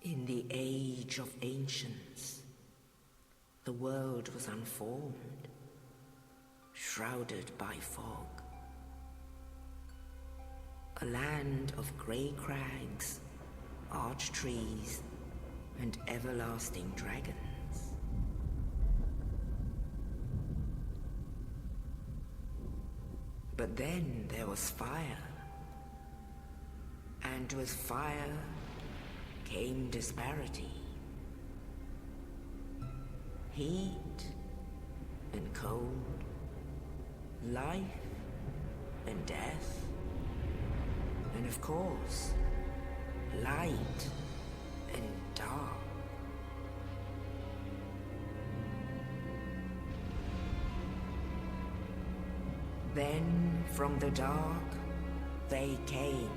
In the age of ancients, the world was unformed, shrouded by fog. A land of grey crags, arch trees, and everlasting dragons. But then there was fire, and with fire came disparity. Heat and cold, life and death, and of course, light and dark. Then from the dark they came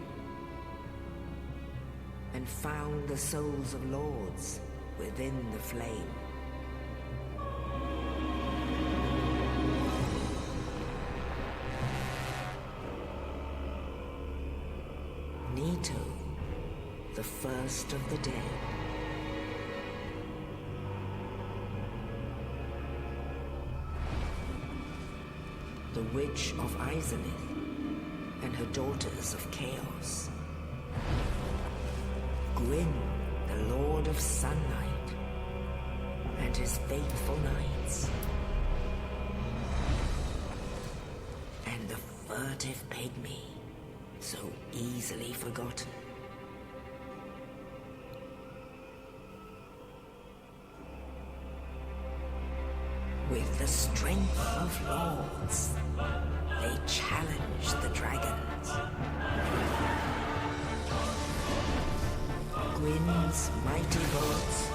and found the souls of lords within the flame. Nito, the first of the dead. The Witch of Izalith and her daughters of Chaos. Gwyn, the Lord of Sunlight, and his faithful knights. And the furtive pygmy, so easily forgotten. With the strength of lords, they challenged the dragons. Gwyn's mighty bolts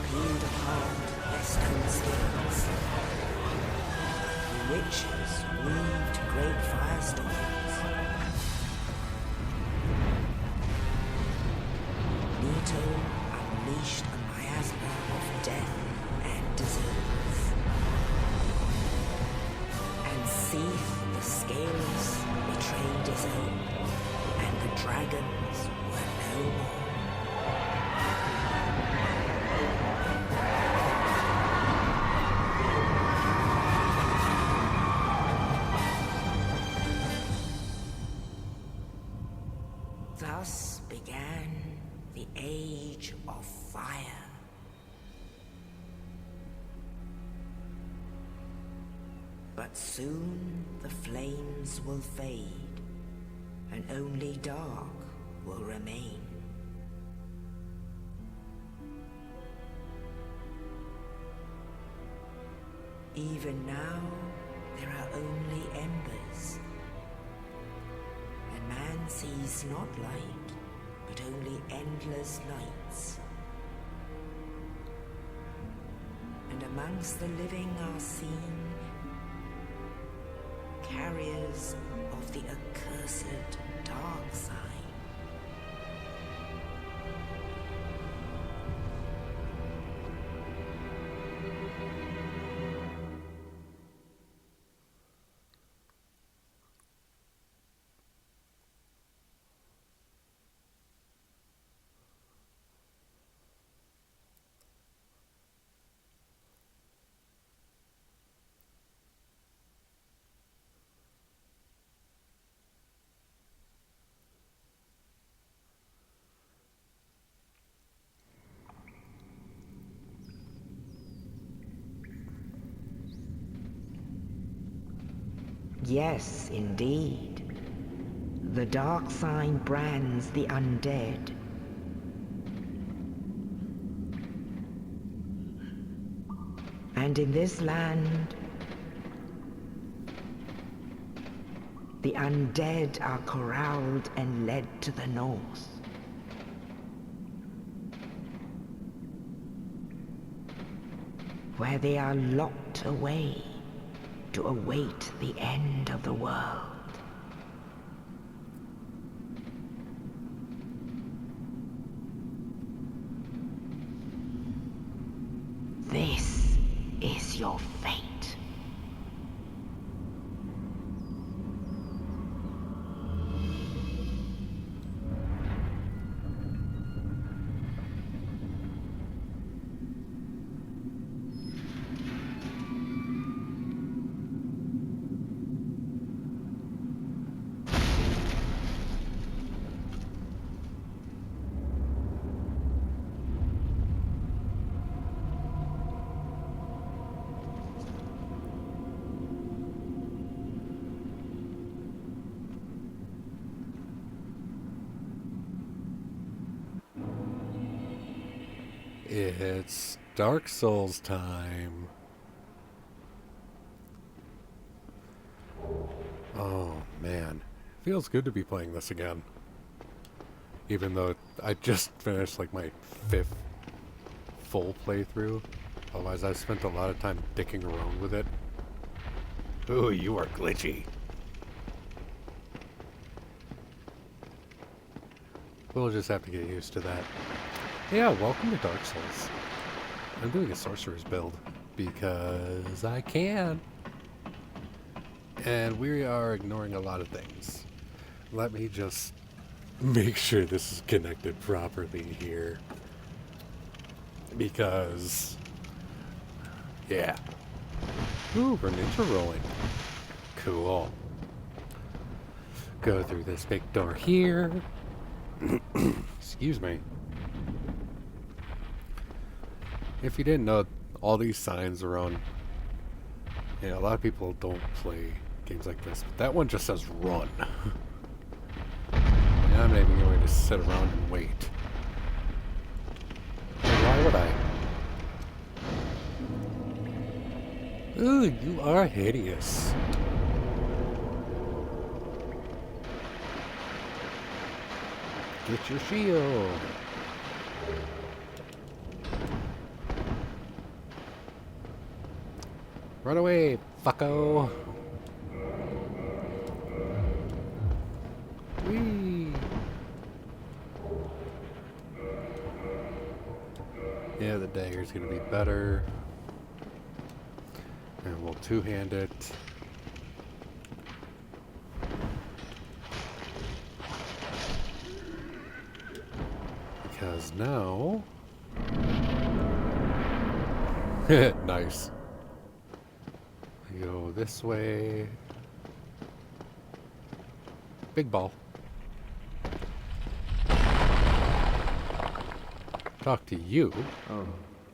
peeled apart their stone skills. The witches weaved great firestorms. Nito unleashed a miasma of death and disease. And Seath the Scaleless betrayed his own, and the dragons were no more. Thus began the Age of Fire. But soon the flames will fade, and only dark will remain. Even now, there are only embers. And man sees not light, but only endless nights. And amongst the living are seen carriers of the accursed dark side. Yes, indeed. The dark sign brands the undead. And in this land, the undead are corralled and led to the north. Where they are locked away to await the end of the world. This is your fate. It's Dark Souls time. Oh man, feels good to be playing this again. Even though I just finished like my 5th full playthrough. Otherwise I've spent a lot of time dicking around with it. Ooh, you are glitchy. We'll just have to get used to that. Yeah, welcome to Dark Souls. I'm doing a sorcerer's build because I can. And we are ignoring a lot of things. Let me just make sure this is connected properly here. Because, yeah. Ooh, we're ninja rolling. Cool. Go through this big door here. Excuse me. If you didn't know, all these signs around, yeah, a lot of people don't play games like this, but that one just says run. And I'm not even going to sit around and wait. Why would I? Ooh, you are hideous. Get your shield. Run away, fucko. Whee. Yeah, the dagger's gonna be better. And we'll two-hand it. Because now... nice. We go this way. Big ball. Talk to you. Oh,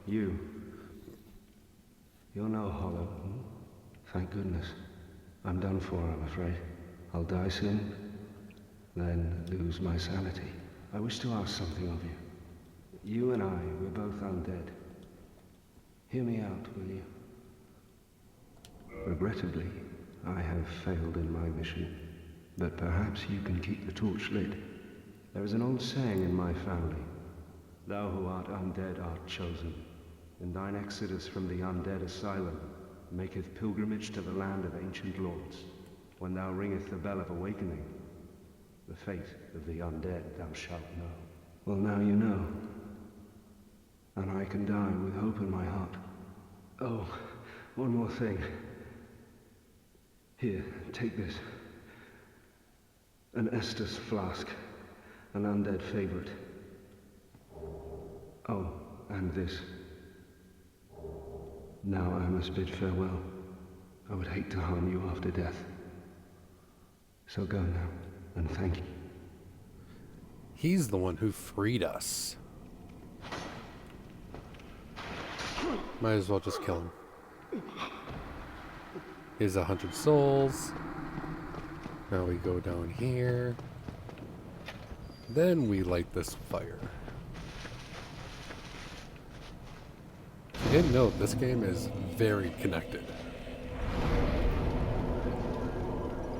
you. You're no hollow. Thank goodness. I'm done for, I'm afraid. I'll die soon, then lose my sanity. I wish to ask something of you. You and I, we're both undead. Hear me out, will you? Regrettably, I have failed in my mission, but perhaps you can keep the torch lit. There is an old saying in my family. Thou who art undead art chosen, and thine exodus from the undead asylum maketh pilgrimage to the land of ancient lords. When thou ringeth the bell of awakening, the fate of the undead thou shalt know. Well, now you know, and I can die with hope in my heart. Oh, one more thing. Here, take this. An Estus flask, an undead favorite. Oh, and this. Now I must bid farewell. I would hate to harm you after death. So go now, and thank you. He's the one who freed us. Might as well just kill him. Here's 100 souls. Now we go down here. Then we light this fire. If you didn't know, this game is very connected.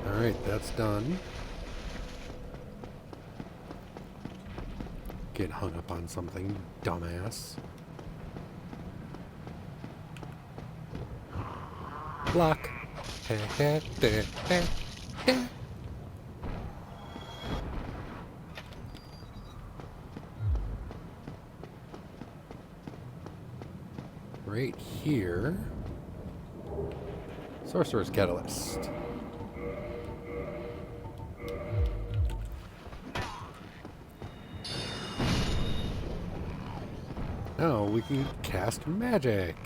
Alright, that's done. Get hung up on something, dumbass. Block. Right here. Sorcerer's Catalyst. Now we can cast magic.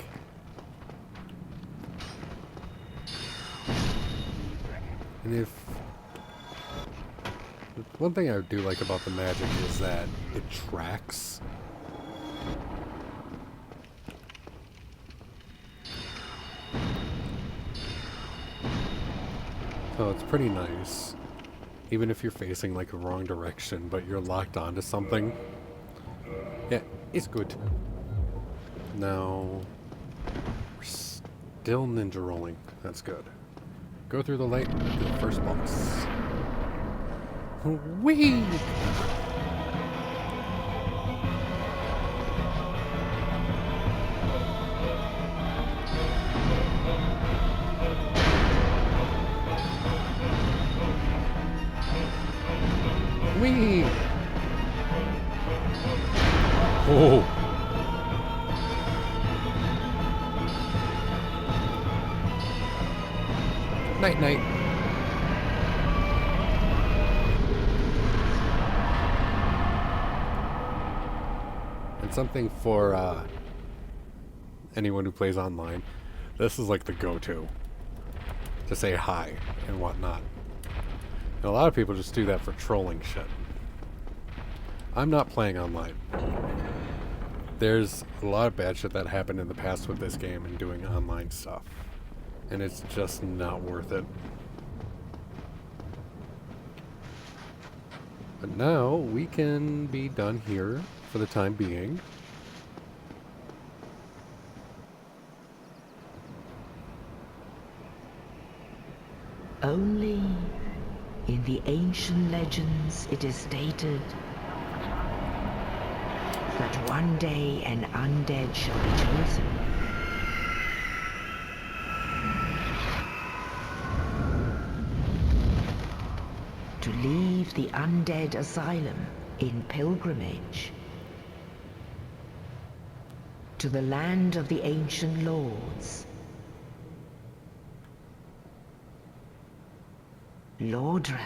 And if... One thing I do like about the magic is that it tracks. So it's pretty nice. Even if you're facing like a wrong direction, but you're locked onto something. Yeah, it's good. Now, we're still ninja rolling. That's good. Go through the light to the first boss. Whee! Whee! Oh! Night night. And something for anyone who plays online, this is like the go-to to say hi and whatnot. And a lot of people just do that for trolling shit. I'm not playing online. There's a lot of bad shit that happened in the past with this game and doing online stuff. And it's just not worth it. But now we can be done here for the time being. Only in the ancient legends it is stated that one day an undead shall be chosen. To leave the undead asylum in pilgrimage to the land of the ancient lords. Lordran.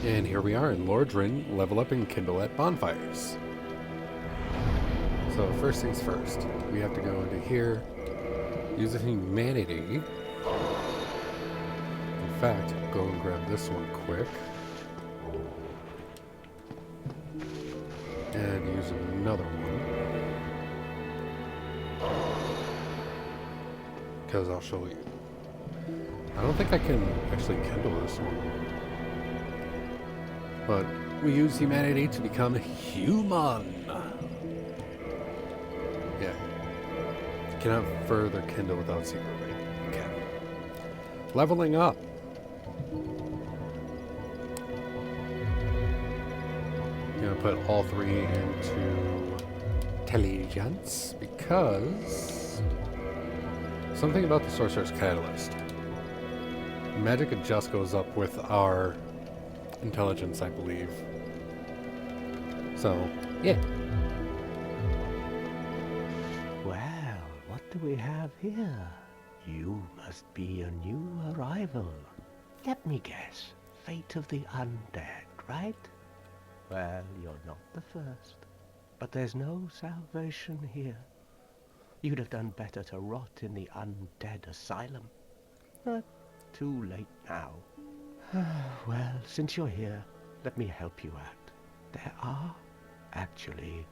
And here we are in Lordran, level up and kindle at bonfires. So first things first, we have to go into here, use the humanity. In fact, go and grab this one quick. And use another one. Because I'll show you. I don't think I can actually kindle this one. But we use humanity to become human. Yeah. Cannot further kindle without secretly. Okay. Leveling up. I'm gonna put all three into intelligence because something about the Sorcerer's Catalyst. Magic just goes up with our intelligence, I believe. So, yeah. Well, what do we have here? You must be a new arrival. Let me guess. Fate of the undead, right? Well, you're not the first. But there's no salvation here. You'd have done better to rot in the undead asylum. But too late now. Well, since you're here, let me help you out. There are, actually,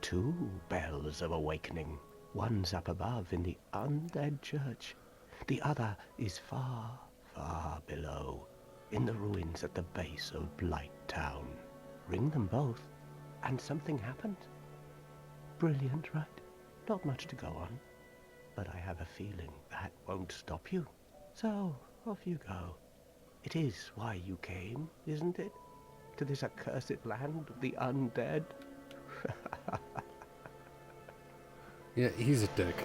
2 bells of awakening. One's up above in the undead church. The other is far, far below, in the ruins at the base of Blight Town. Ring them both, and something happens. Brilliant, right? Not much to go on. But I have a feeling that won't stop you. So, off you go. It is why you came, isn't it? To this accursed land of the undead? Yeah, he's a dick.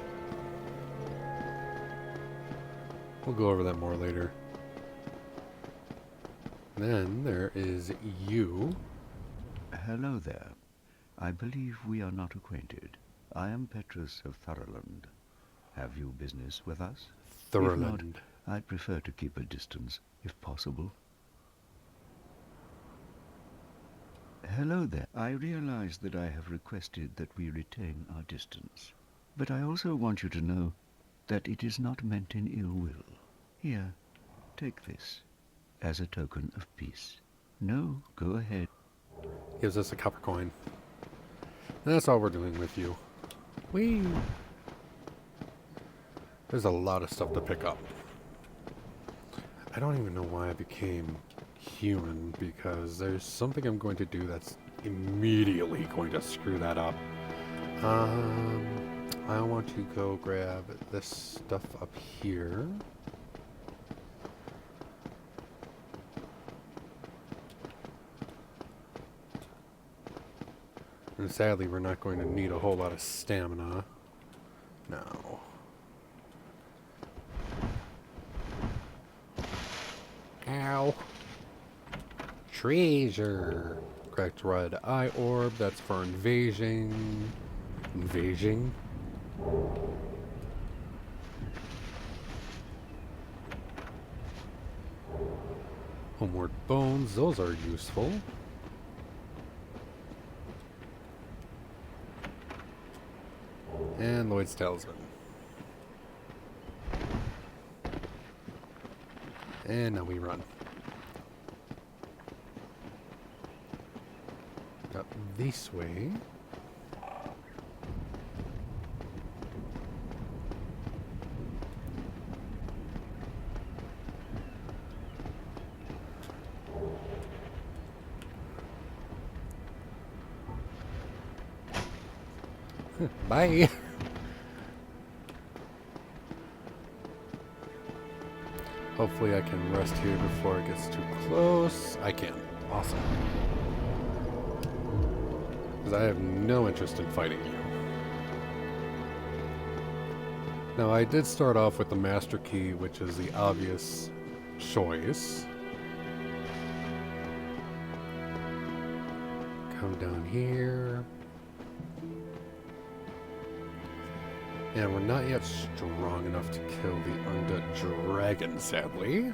We'll go over that more later. Then there is you. Hello there. I believe we are not acquainted. I am Petrus of Thurland. Have you business with us? If not, Thurland. I'd prefer to keep a distance, if possible. Hello there. I realize that I have requested that we retain our distance. But I also want you to know that it is not meant in ill will. Here, take this as a token of peace. No, go ahead. Gives us a copper coin. And that's all we're doing with you. Whee! There's a lot of stuff to pick up. I don't even know why I became human, because there's something I'm going to do that's immediately going to screw that up. I want to go grab this stuff up here. And sadly, we're not going to need a whole lot of stamina. No. Ow. Treasure. Cracked red eye orb. That's for invasion. Invasion. Homeward bones. Those are useful. And Lloyd's Talisman. And now we run. Up this way. Bye. Hopefully I can rest here before it gets too close. I can. Awesome. Because I have no interest in fighting you. Now I did start off with the Master Key, which is the obvious choice. Come down here. And we're not yet strong enough to kill the undead dragon, sadly.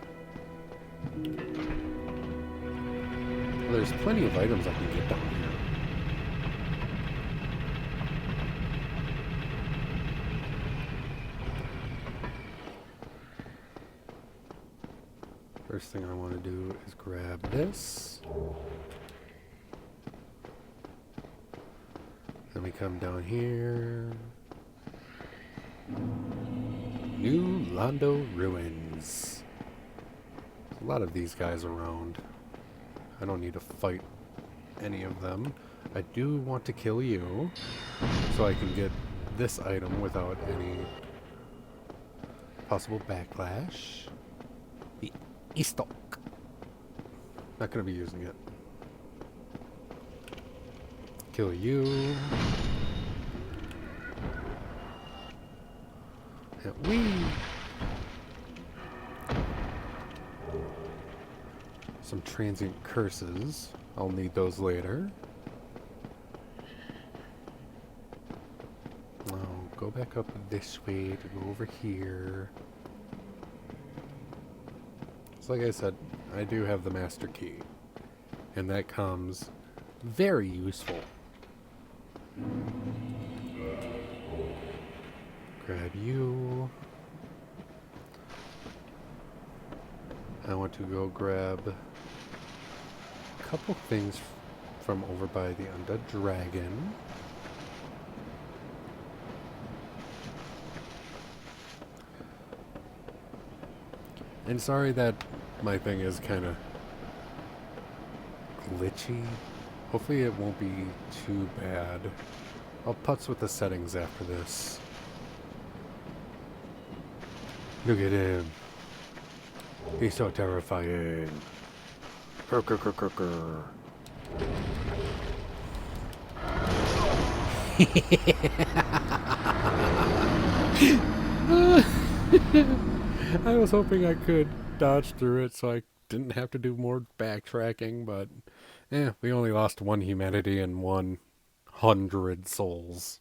Well, there's plenty of items I can get down here. First thing I want to do is grab this. Then we come down here. New Londo Ruins. There's a lot of these guys around. I don't need to fight any of them. I do want to kill you, so I can get this item without any possible backlash. The Eastok. Not going to be using it. Kill you. Whee! Some transient curses. I'll need those later. Oh, go back up this way to go over here. So like I said, I do have the Master Key. And that comes very useful. Grab you. I want to go grab a couple things from over by the Undead Dragon. And sorry that my thing is kind of glitchy. Hopefully it won't be too bad. I'll putz with the settings after this. Look at him. He's so terrifying. Krr, krr, krr, krr, krr. I was hoping I could dodge through it so I didn't have to do more backtracking, but we only lost 1 humanity and 100 souls.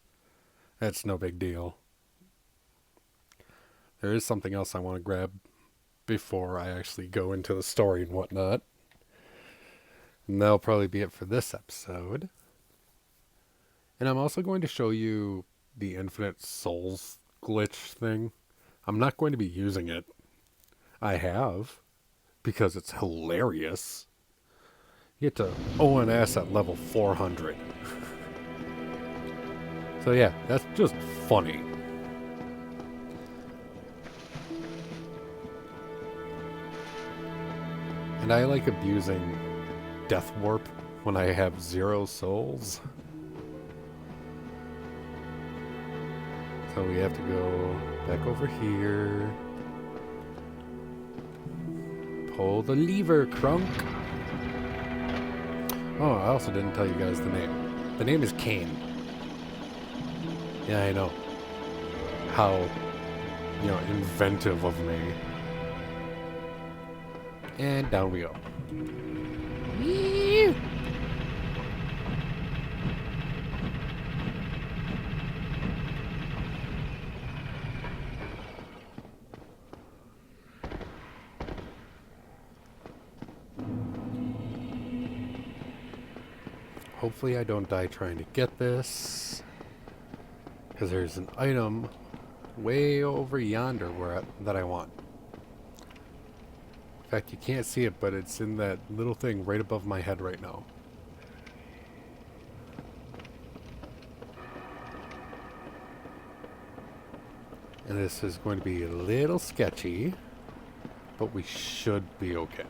That's no big deal. There is something else I want to grab before I actually go into the story and whatnot. And that'll probably be it for this episode. And I'm also going to show you the Infinite Souls glitch thing. I'm not going to be using it. I have, because it's hilarious. You get to ONS at level 400. So yeah, that's just funny. And I like abusing Death Warp when I have 0 souls. So we have to go back over here. Pull the lever, Crunk. Oh, I also didn't tell you guys the name. The name is Cain. Yeah, I know. How, inventive of me. And down we go. Whee! Hopefully I don't die trying to get this. Because there's an item way over yonder that I want. In fact, you can't see it, but it's in that little thing right above my head right now. And this is going to be a little sketchy, but we should be okay.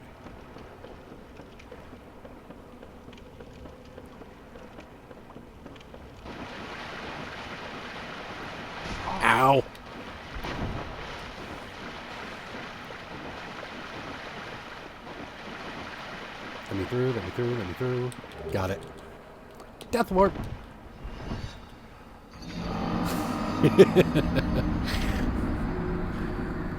Ow! Let me through, let me through, let me through. Got it. Death Warp!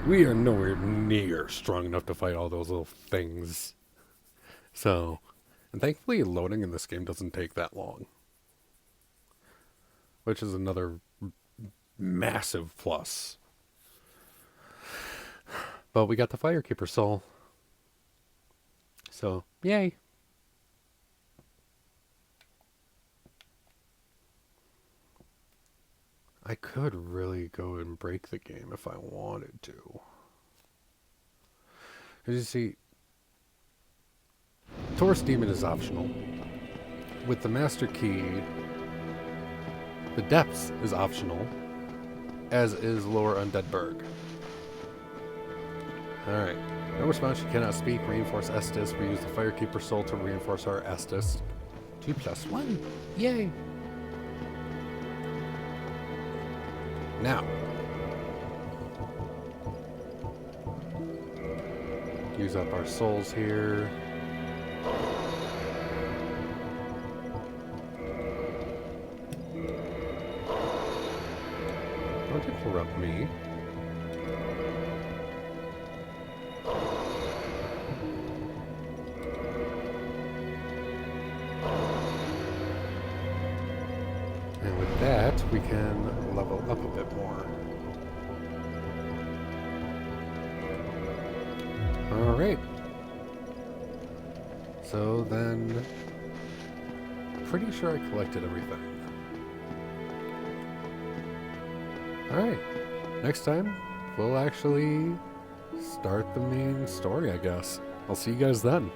We are nowhere near strong enough to fight all those little things. So, and thankfully loading in this game doesn't take that long. Which is another massive plus. But we got the Firekeeper soul. So, yay. I could really go and break the game if I wanted to. As you see, Taurus Demon is optional. With the Master Key, the Depths is optional, as is Lower Undead Burg. Alright. No response, you cannot speak. Reinforce Estus. We use the Firekeeper soul to reinforce our Estus. 2+1. Yay! Now, use up our souls here. Don't interrupt me. And with that, we can level up a bit more. Alright. So then, pretty sure I collected everything. Alright. Next time, we'll actually start the main story, I guess. I'll see you guys then.